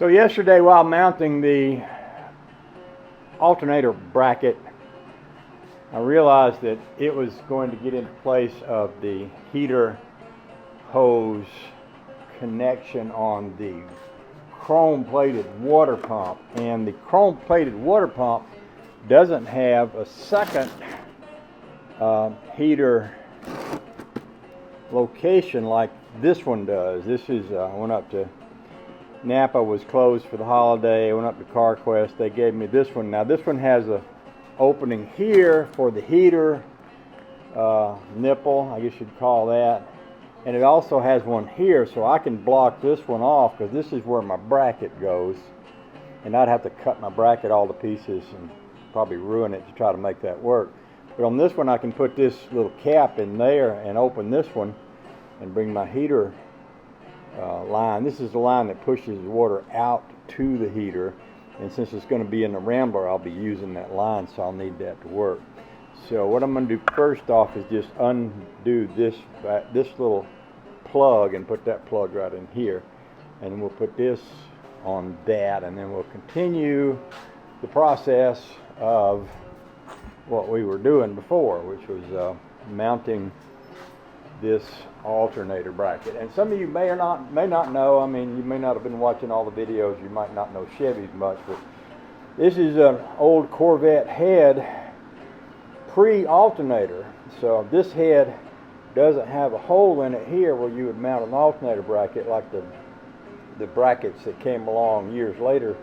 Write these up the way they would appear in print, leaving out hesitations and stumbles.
So yesterday while mounting the alternator bracket, I realized that it was going to get in place of the heater hose connection on the chrome plated water pump, and the chrome plated water pump doesn't have a second heater location like this one does. This is I went up to Napa, was closed for the holiday. I went up to CarQuest. They gave me this one. Now this one has a opening here for the heater nipple, I guess you'd call that, and it also has one here, so I can block this one off because this is where my bracket goes, and I'd have to cut my bracket all to pieces and probably ruin it to try to make that work. But on this one I can put this little cap in there and open this one and bring my heater line. This is the line that pushes the water out to the heater, and since it's going to be in the Rambler, I'll be using that line, so I'll need that to work. So what I'm going to do first off is just undo this little plug and put that plug right in here, and then we'll put this on that, and then we'll continue the process of what we were doing before, which was mounting this alternator bracket. And some of you may not know, I mean, you may not have been watching all the videos, you might not know Chevys much, but this is an old Corvette head pre-alternator. So this head doesn't have a hole in it here where you would mount an alternator bracket, like the brackets that came along years later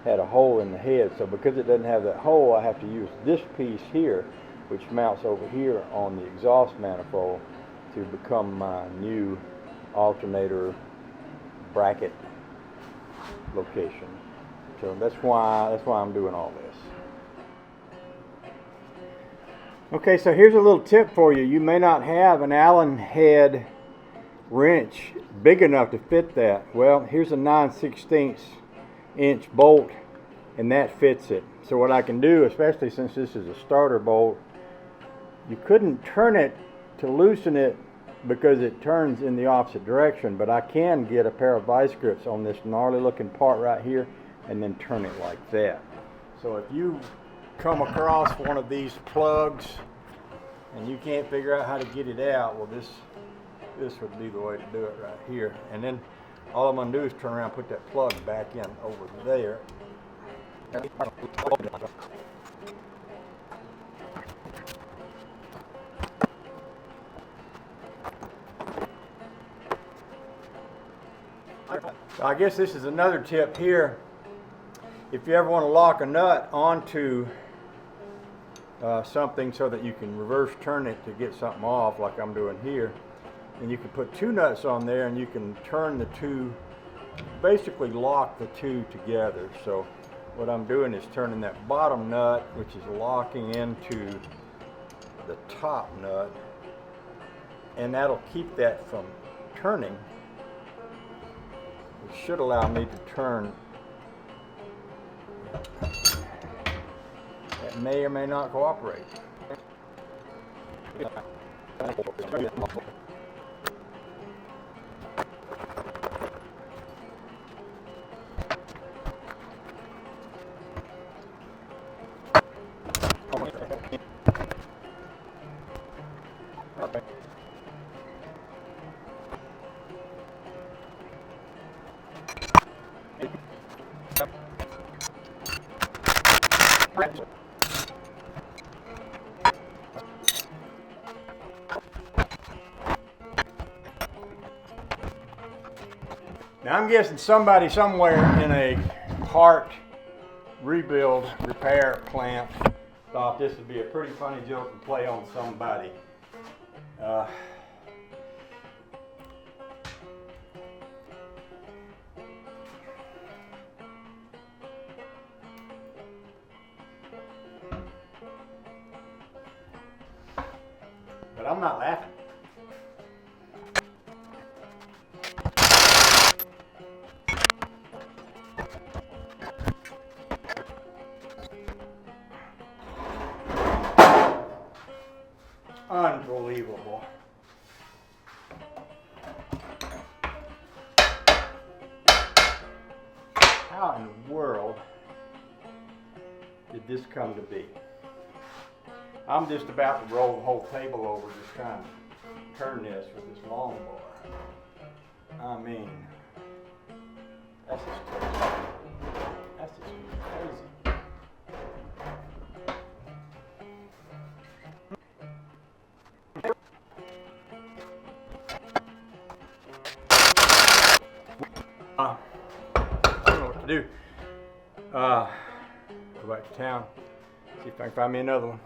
had a hole in the head. So because it doesn't have that hole, I have to use this piece here, which mounts over here on the exhaust manifold, to become my new alternator bracket location. So that's why I'm doing all this. Okay, so here's a little tip for you. You may not have an Allen head wrench big enough to fit that. Well, here's a 9/16 inch bolt, and that fits it. So what I can do, especially since this is a starter bolt, you couldn't turn it to loosen it because it turns in the opposite direction, but I can get a pair of vice grips on this gnarly looking part right here and then turn it like that. So if you come across one of these plugs and you can't figure out how to get it out, well, this would be the way to do it right here. And then all I'm going to do is turn around and put that plug back in over there. So I guess this is another tip here. If you ever want to lock a nut onto something so that you can reverse turn it to get something off, like I'm doing here, and you can put two nuts on there and you can turn the two, basically lock the two together. So what I'm doing is turning that bottom nut, which is locking into the top nut, and that'll keep that from turning. It should allow me to turn. That may or may not cooperate. Now I'm guessing somebody somewhere in a part rebuild repair plant thought this would be a pretty funny joke to play on somebody. But I'm not laughing. Unbelievable. did this come to be? I'm just about to roll the whole table over just trying to turn this with this long bar. I mean, that's just crazy. That's just crazy. I don't know what to do. Go back to town, see if I can find me another one.